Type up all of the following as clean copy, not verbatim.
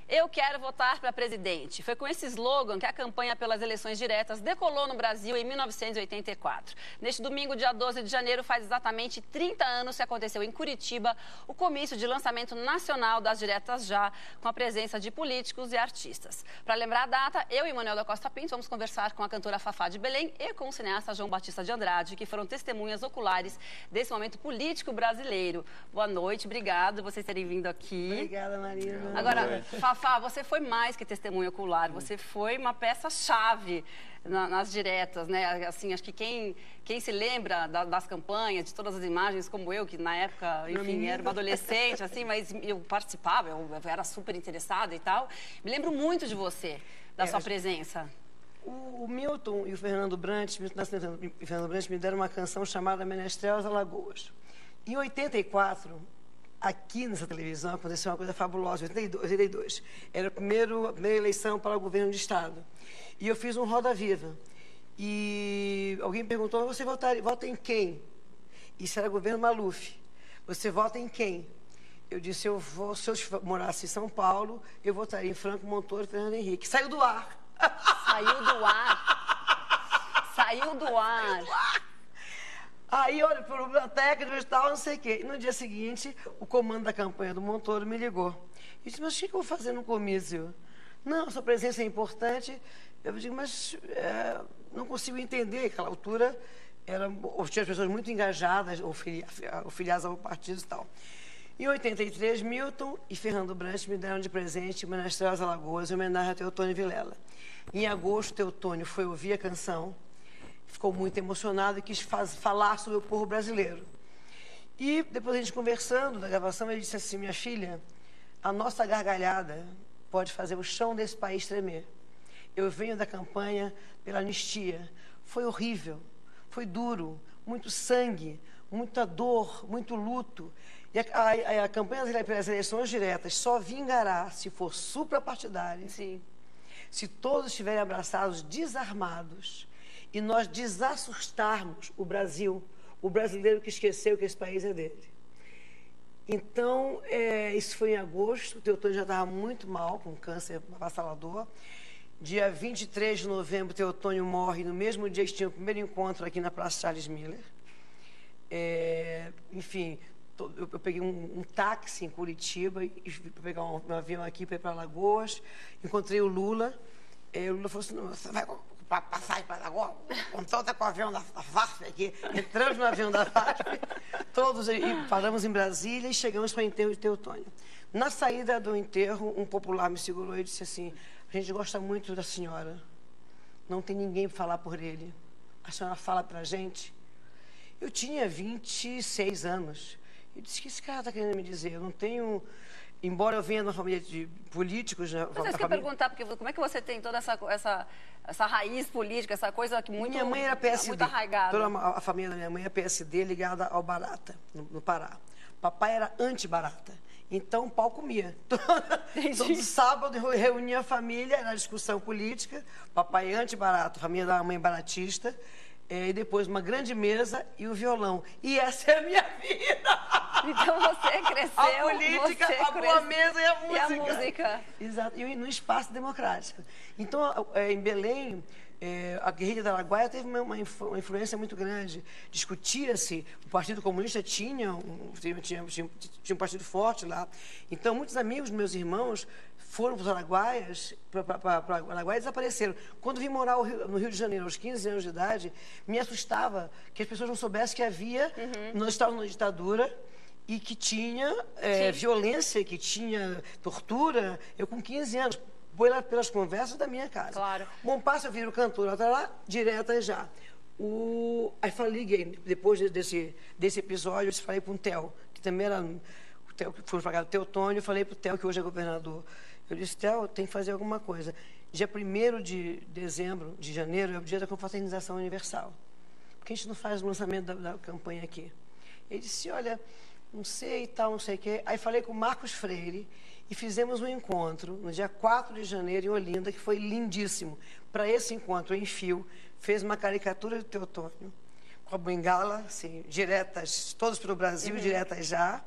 Eu quero votar para presidente. Foi com esse slogan que a campanha pelas eleições diretas decolou no Brasil em 1984. Neste domingo, dia 12 de janeiro, faz exatamente 30 anos que aconteceu em Curitiba o comício de lançamento nacional das diretas já, com a presença de políticos e artistas. Para lembrar a data, eu e Manuel da Costa Pinto vamos conversar com a cantora Fafá de Belém e com o cineasta João Batista de Andrade, que foram testemunhas oculares desse momento político brasileiro. Boa noite, obrigado por vocês terem vindo aqui. Obrigada, Marina. Agora, Fafá, você foi mais que testemunha ocular, você foi uma peça-chave nas diretas, né? Assim, acho que quem se lembra das campanhas, de todas as imagens, como eu, que na época, enfim, era uma adolescente, assim, mas eu participava, eu era super interessada e tal. Me lembro muito de você, da sua presença. O Milton e o Fernando Brant, me deram uma canção chamada Menestrel às Alagoas. Em 84, aqui nessa televisão aconteceu uma coisa fabulosa, 82. Era a primeira eleição para o governo de estado. E eu fiz um Roda Viva. E alguém perguntou, você vota em quem? Isso era governo Maluf. Você vota em quem? Eu disse, se eu morasse em São Paulo, eu votaria em Franco Montoro e Fernando Henrique. Saiu do ar. Saiu do ar. Saiu do ar. Aí, olha, problema técnico e tal, não sei o quê. E no dia seguinte, o comando da campanha do Montoro me ligou. Eu disse, mas o que eu vou fazer no comício? Não, sua presença é importante. Eu digo, mas não consigo entender. Naquela altura, tinha pessoas muito engajadas, ou filiadas ao partido e tal. Em 83, Milton e Fernando Brant me deram de presente Menestrel às Alagoas, em homenagem a Teotônio Vilela. Em agosto, Teotônio foi ouvir a canção, ficou muito emocionado e quis falar sobre o povo brasileiro. E depois a gente conversando da gravação, ele disse assim, minha filha, a nossa gargalhada pode fazer o chão desse país tremer. Eu venho da campanha pela anistia. Foi horrível, foi duro, muito sangue, muita dor, muito luto. E a campanha pelas eleições diretas só vingará se for suprapartidária. Sim. Se todos estiverem abraçados, desarmados, e nós desassustarmos o Brasil, o brasileiro que esqueceu que esse país é dele. Então, isso foi em agosto, o Teotônio já estava muito mal, com câncer avassalador. Dia 23 de novembro, Teotônio morre, no mesmo dia que tinha o primeiro encontro aqui na Praça Charles Miller. Enfim, eu peguei um táxi em Curitiba, e fui pegar um avião aqui para ir para Alagoas, encontrei o Lula. O Lula falou assim, você vai para passagem para Alagoas? Então tá com o avião da FARP aqui. Entramos no avião da FARP, todos paramos em Brasília e chegamos para o enterro de Teotônio. Na saída do enterro, um popular me segurou e disse assim, a gente gosta muito da senhora, não tem ninguém para falar por ele. A senhora fala para a gente? Eu tinha 26 anos. Eu disse, o que esse cara está querendo me dizer? Eu não tenho... Embora eu venha de uma família de políticos... Mas eu queria perguntar, porque como é que você tem toda essa raiz política, essa coisa que muito... Minha mãe era PSD. Muito arraigada. Toda a família da minha mãe é PSD ligada ao Barata, no Pará. Papai era anti-Barata. Então, o pau comia. Todo sábado, eu reunia a família, era discussão política. Papai anti-Barata, família da mãe baratista. E depois uma grande mesa e o violão. E essa é a minha vida. Então você cresceu... A política, a boa mesa e a música. E a música. Exato. E no espaço democrático. Então, em Belém, a guerrilha da Araguaia teve uma influência muito grande. Discutia-se, o Partido Comunista tinha um partido forte lá. Então, muitos amigos dos meus irmãos foram para os Araguaias, para Araguaia e desapareceram. Quando vim morar no Rio de Janeiro, aos 15 anos de idade, me assustava que as pessoas não soubessem que havia, nós estávamos numa ditadura, e que tinha violência, que tinha tortura. Eu, com 15 anos, pelas conversas da minha casa. Claro. Bom, passo, eu viro cantora, outra lá, direta já. Aí liguei, depois desse episódio, eu falei para um Theo, que também era... O Theo, que foi pagado Teotônio, eu falei para o Theo, que hoje é governador. Eu disse, Theo, tem que fazer alguma coisa. Dia 1º de janeiro, é o dia da confraternização universal. Por que a gente não faz o lançamento da campanha aqui? Ele disse, olha, não sei e tal, não sei o quê. Aí falei com o Marcos Freire e fizemos um encontro no dia 4 de janeiro em Olinda, que foi lindíssimo. Para esse encontro, em Fio, fez uma caricatura de Teotônio, com a bengala, assim, diretas, todos pelo Brasil, diretas já.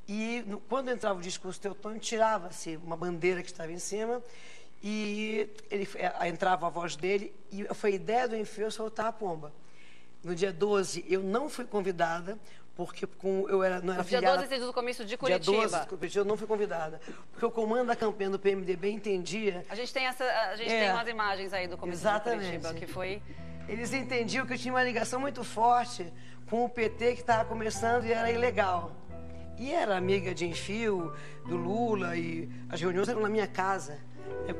E quando entrava o discurso teutônico, tirava-se uma bandeira que estava em cima e entrava a voz dele e foi a ideia do Enfio soltar a pomba. No dia 12, eu não fui convidada, porque não era filiada... Dia 12 do comício de Curitiba. Dia 12 do Curitiba, eu não fui convidada. Porque o comando da campanha do PMDB entendia... A gente tem umas imagens aí do comício de Curitiba, que foi... Eles entendiam que eu tinha uma ligação muito forte com o PT que estava começando e era ilegal. E era amiga de Enfio, do Lula, e as reuniões eram na minha casa,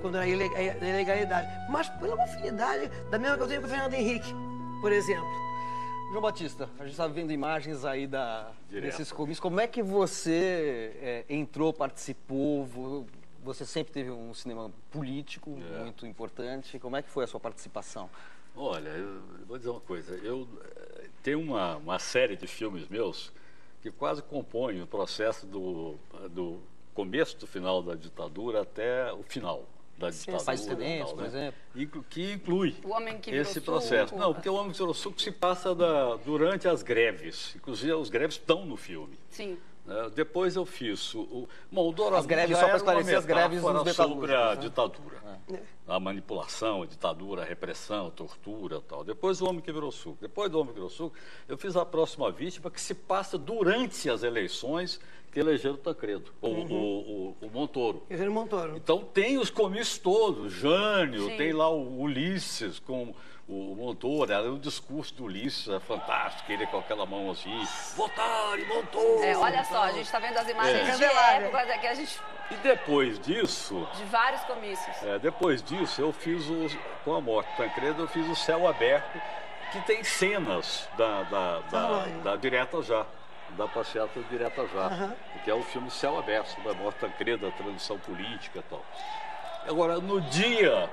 quando era ilegalidade. Mas pela uma afinidade da mesma que eu tenho com o Fernando Henrique, por exemplo. João Batista, a gente está vendo imagens aí desses comícios. Como é que você entrou, participou? Você sempre teve um cinema político muito importante. Como é que foi a sua participação? Olha, eu vou dizer uma coisa. Eu tenho uma série de filmes meus que quase compõem o processo do começo do final da ditadura até o final da ditadura. Pais Tenentes, por exemplo. Que inclui o Homem que Virou esse Suco. processo. Não, porque o Homem que Virou Suco se passa durante as greves. Inclusive, as greves estão no filme. Sim. Depois eu fiz o Dourado. As greves, só para esclarecer, as greves dos metalúrgicos, sobre a ditadura. A manipulação, a ditadura, a repressão, a tortura e tal. Depois o Homem que Virou Suco. Depois do Homem que Virou Suco, eu fiz A Próxima Vítima, que se passa durante as eleições que elegeram o Tancredo, o Montoro. Elegeram o Montoro. Então tem os comícios todos, Jânio, Sim. tem lá o Ulisses com o Montoro, o discurso do Ulisses é fantástico, ele com aquela mão assim, votar em Montoro. Olha só, a gente está vendo as imagens de época que a gente... E depois disso... De vários comícios. Depois disso, eu fiz, com a morte do Tancredo, eu fiz o Céu Aberto, que tem cenas da Direta Já, da passeata Direta Já, que é o filme Céu Aberto, da morte do Tancredo, da transição política e tal. Agora, no dia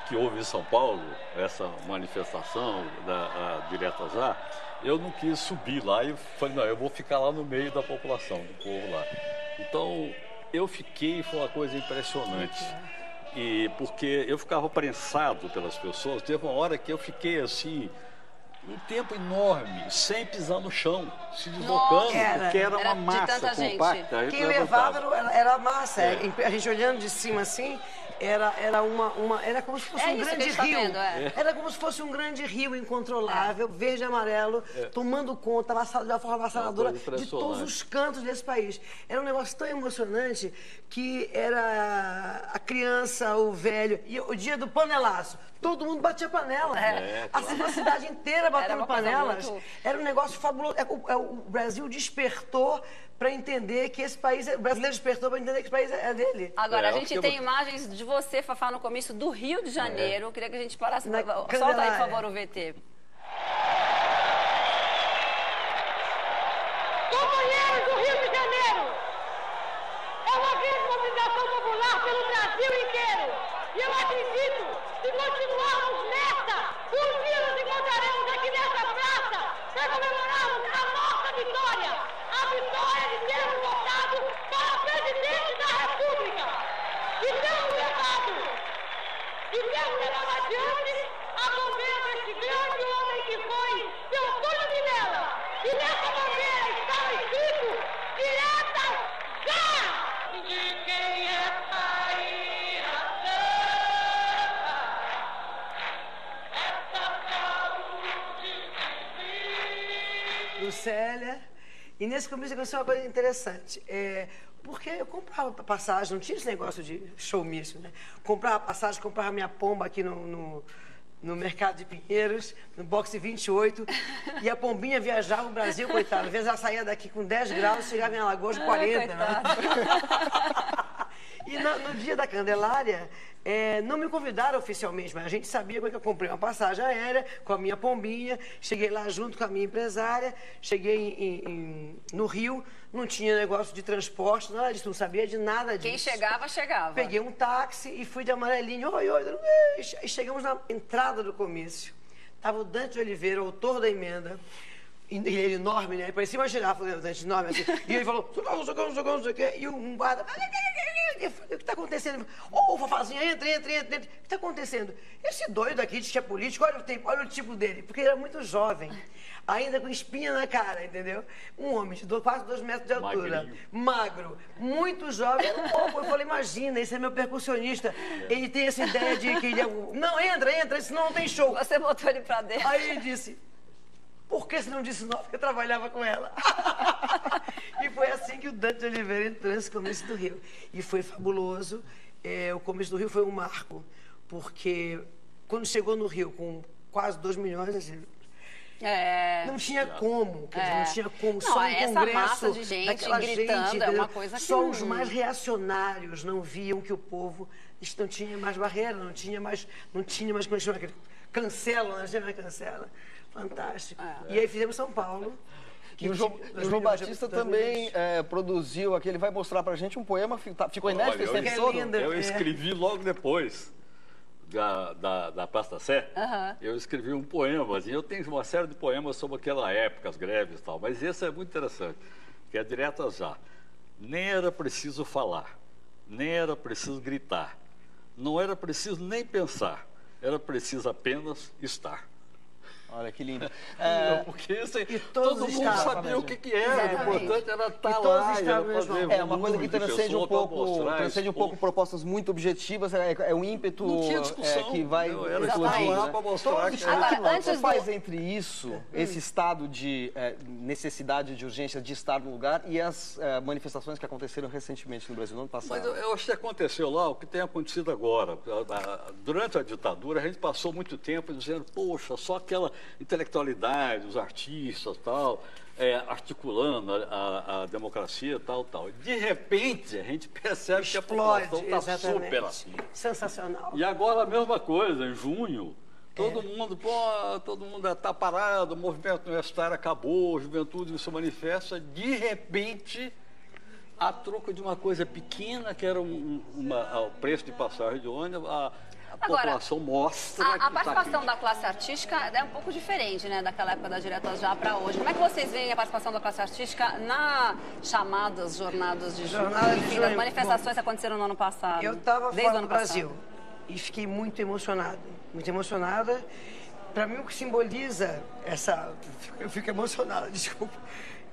que houve em São Paulo, essa manifestação da Direta Já, eu não quis subir lá e falei, não, eu vou ficar lá no meio da população, do povo lá. Então, eu fiquei, foi uma coisa impressionante. E porque eu ficava prensado pelas pessoas, teve uma hora que eu fiquei assim, um tempo enorme, sem pisar no chão, se deslocando, porque era uma massa compacta. Quem levava era a massa. A gente olhando de cima assim, era como se fosse um grande rio. Era como se fosse um grande rio incontrolável, verde e amarelo, tomando conta de uma forma avassaladora de todos os cantos desse país. Era um negócio tão emocionante que era a criança, o velho, e o dia do panelaço. Todo mundo batia panela. A cidade inteira batendo panelas. Era um negócio fabuloso. O Brasil despertou para entender que esse país... O brasileiro despertou para entender que esse país é dele. Agora, a gente tem imagens de você, Fafá, no comício do Rio de Janeiro. Queria que a gente parasse. Solta aí, por favor, o VT. Companheiros do Rio de Janeiro, é uma grande mobilização popular pelo Brasil inteiro. E eu acredito que continuarmos nessa, um dia nos encontraremos aqui nessa praça para comemorarmos a nossa vitória. A vitória de termos votado para presidente da República. E temos levado adiante a bandeira deste grande homem que foi Teotônio Vilela. E nessa bandeira está escrito Direta Já! De quem é sair a terra, essa saúde do Célia. E nesse comício aconteceu uma coisa interessante. Porque eu comprava passagem, não tinha esse negócio de showmício, né? Comprava passagem, comprava minha pomba aqui no mercado de Pinheiros, no boxe 28, e a pombinha viajava o Brasil, coitada. Às vezes ela saía daqui com 10 graus, chegava em Alagoas com 40, né? E no dia da Candelária, não me convidaram oficialmente, mas a gente sabia como é que eu comprei uma passagem aérea com a minha pombinha, cheguei lá junto com a minha empresária, cheguei no Rio, não tinha negócio de transporte, nada disso, não sabia de nada disso. Quem chegava, chegava. Peguei um táxi e fui de amarelinho, oi, e chegamos na entrada do comício. Estava o Dante Oliveira, autor da emenda, ele enorme, né? Parecia uma girafa, o Dante enorme, assim. E ele falou, socorro, não sei o quê. E um guarda... Eu falei, o que está acontecendo? Ô, Fafazinha, entra. O que está acontecendo? Esse doido aqui diz que é político, olha o tipo dele, porque ele era muito jovem, ainda com espinha na cara, entendeu? Um homem de quase 2 metros de altura, magro, muito jovem, era um pouco. Eu falei, imagina, esse é meu percussionista, ele tem essa ideia de que ele é o... Não, entra, senão não tem show. Você botou ele pra dentro. Aí ele disse... Por que você não disse não? Porque eu trabalhava com ela. E foi assim que o Dante Oliveira entrou nesse Comício do Rio. E foi fabuloso. O Comício do Rio foi um marco, porque quando chegou no Rio com quase 2 milhões, assim, não tinha como, não tinha como. Só um essa congresso massa de gente gritando é uma coisa que... Só os mais reacionários não viam que o povo não tinha mais barreira, não tinha mais como é que chama aquele? Cancela, não tinha mais cancela. Fantástico. E aí fizemos São Paulo. E o João Batista também produziu aqui, ele vai mostrar pra gente um poema, ficou inédito esse tempo todo? Eu escrevi logo depois da Praça da Sé, eu escrevi um poema, assim, eu tenho uma série de poemas sobre aquela época, as greves e tal, mas esse é muito interessante, que é direto já. Nem era preciso falar, nem era preciso gritar, não era preciso nem pensar, era preciso apenas estar. Olha que lindo. Porque todo mundo sabia o que era. O importante era estar lá. É uma coisa que transcende um pouco propostas muito objetivas, é um ímpeto que vai explodir. Para mostrar que você faz entre isso, esse estado de necessidade, de urgência de estar no lugar e as manifestações que aconteceram recentemente no Brasil, no ano passado. Mas eu acho que aconteceu lá o que tem acontecido agora. Durante a ditadura, a gente passou muito tempo dizendo, poxa, só aquela intelectualidade, os artistas, tal, articulando a democracia, tal. De repente, a gente percebe que a população está super assim. Sensacional. E agora a mesma coisa, em junho, todo mundo está parado, o movimento universitário acabou, a juventude se manifesta, de repente, a troco de uma coisa pequena, que era o preço de passagem de ônibus, a população mostra a participação da classe artística é um pouco diferente, né, daquela época da Diretas Já para hoje. Como é que vocês veem a participação da classe artística nas chamadas jornadas de junho? Enfim, das manifestações que aconteceram no ano passado. Eu estava fora do Brasil e fiquei muito emocionada. Muito emocionada. Para mim, o que simboliza eu fico emocionada, desculpa.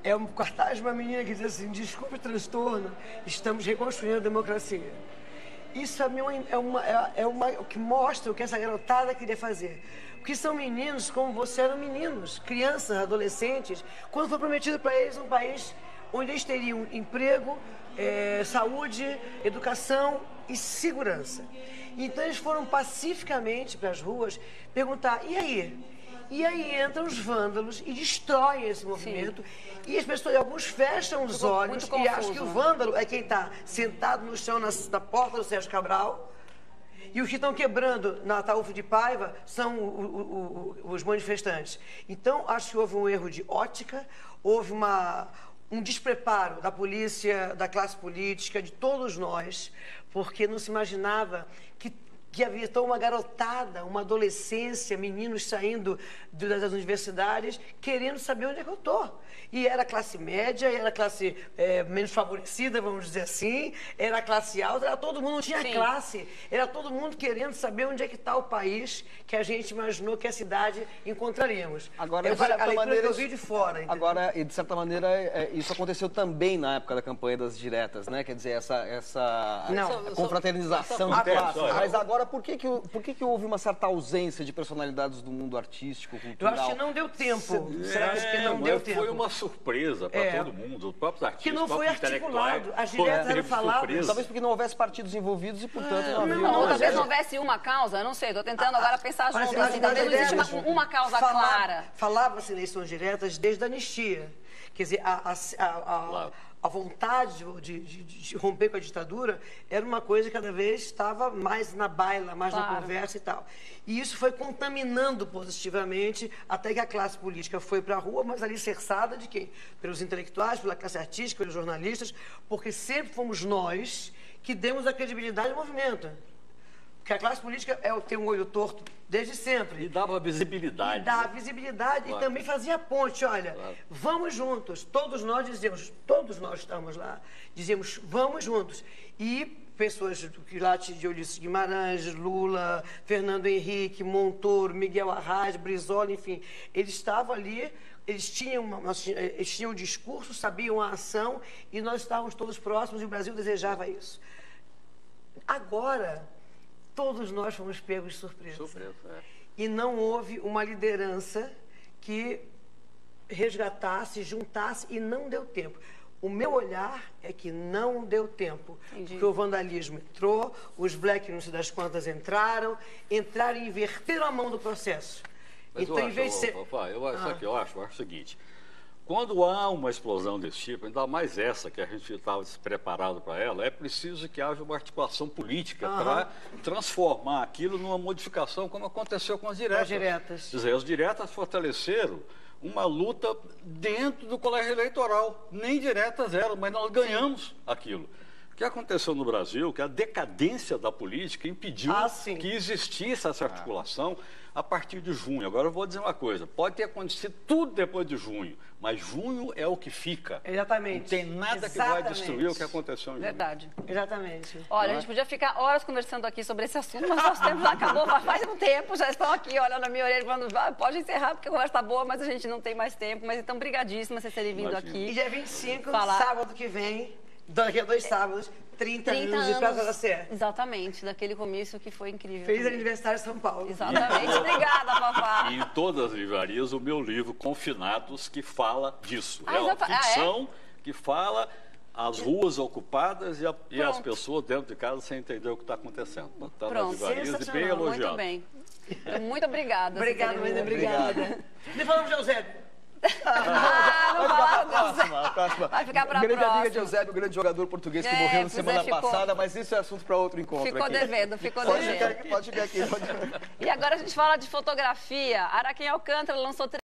É um cartaz de uma menina que diz assim, desculpe o transtorno, estamos reconstruindo a democracia. Isso, a mim, é o que mostra o que essa garotada queria fazer. Porque são meninos como você eram meninos, crianças, adolescentes, quando foi prometido para eles um país onde eles teriam emprego, saúde, educação e segurança. Então eles foram pacificamente para as ruas perguntar, e aí? E aí entram os vândalos e destroem esse movimento. Sim. E as pessoas, alguns fecham os olhos e acham que o vândalo é quem está sentado no chão na porta do Sérgio Cabral. E os que estão quebrando na Ataúfo de Paiva são os manifestantes. Então, acho que houve um erro de ótica, houve um despreparo da polícia, da classe política, de todos nós, porque não se imaginava que havia então uma garotada, uma adolescência, meninos saindo das universidades, querendo saber onde é que eu estou. E era classe média, era classe menos favorecida, vamos dizer assim, era classe alta, era todo mundo, não tinha classe, era todo mundo querendo saber onde é que está o país que a gente imaginou que a cidade encontraríamos. Agora, eu vi de fora. Entendeu? Agora, e de certa maneira, isso aconteceu também na época da campanha das diretas, né? Quer dizer, essa confraternização de classes. Mas agora, por que houve uma certa ausência de personalidades do mundo artístico, cultural? Eu acho que não deu tempo. Acho que não deu tempo. Foi uma surpresa para todo mundo, os próprios artistas, que não foi articulado. As diretas eram faladas. Talvez porque não houvesse partidos envolvidos e, portanto, não havia... Talvez não houvesse uma causa, eu não sei, estou tentando agora pensar junto. Não existe uma causa clara. Falava-se eleições diretas desde a anistia. Quer dizer, a vontade de romper com a ditadura era uma coisa que cada vez estava mais na baila, mais na conversa e tal. E isso foi contaminando positivamente até que a classe política foi para a rua, mas alicerçada de quem? Pelos intelectuais, pela classe artística, pelos jornalistas, porque sempre fomos nós que demos a credibilidade ao movimento. Porque a classe política tem um olho torto desde sempre. E dava visibilidade. E dava visibilidade Claro. e também fazia ponte. Olha, Claro. vamos juntos. Todos nós dizíamos, todos nós estamos lá, dizíamos, vamos juntos. E pessoas que lá de Ulisses Guimarães, Lula, Fernando Henrique, Montoro, Miguel Arraes, Brizola, enfim, eles estavam ali, eles tinham um discurso, sabiam a ação e nós estávamos todos próximos e o Brasil desejava isso. Agora, todos nós fomos pegos de surpresa. Surpresa, é. E não houve uma liderança que resgatasse, juntasse e não deu tempo. O meu olhar é que não deu tempo. Entendi. Porque o vandalismo entrou, os black não sei das quantas entraram e inverteram a mão do processo. Mas então, em vez de ser... eu acho o seguinte, quando há uma explosão desse tipo, ainda mais essa que a gente estava despreparado para ela, é preciso que haja uma articulação política para transformar aquilo numa modificação, como aconteceu com as diretas. As diretas. Quer dizer, as diretas fortaleceram uma luta dentro do colégio eleitoral. Nem diretas eram, mas nós ganhamos aquilo. O que aconteceu no Brasil, que a decadência da política impediu que existisse essa articulação a partir de junho. Agora eu vou dizer uma coisa, pode ter acontecido tudo depois de junho, mas junho é o que fica. Exatamente. Não tem nada que vai destruir o que aconteceu em junho. Verdade. Exatamente. Olha, a gente podia ficar horas conversando aqui sobre esse assunto, mas nosso tempo já acabou faz um tempo, já estão aqui olhando na minha orelha falando, pode encerrar porque a conversa está boa, mas a gente não tem mais tempo. Mas então, brigadíssima vocês terem vindo Imagina. aqui. E dia 25, Falar. sábado que vem, daqui a 2 sábados, 30 anos de Praça da Sé. Exatamente, daquele comício que foi incrível. Feliz também. aniversário São Paulo. Exatamente, obrigada, Fafá. E em todas as livrarias, o meu livro Confinados, que fala disso. Ah, É uma exata- ficção que fala as ruas ocupadas e as pessoas dentro de casa sem entender o que está acontecendo. Está nas Pronto. livrarias e bem Sensacional, elogiado. Muito bem. Muito obrigada. Obrigada, vocês terem Maria, vindo. obrigada. E falamos de Eusébio. Não falaram, A próxima. Vai ficar pra grande próxima. amiga de Eusébio, grande jogador português que É, morreu na pois semana ficou- passada, mas isso é assunto para outro encontro Ficou aqui. devendo, ficou Pode devendo. ficar aqui, pode ficar aqui. E agora a gente fala de fotografia. Araquém Alcântara lançou 3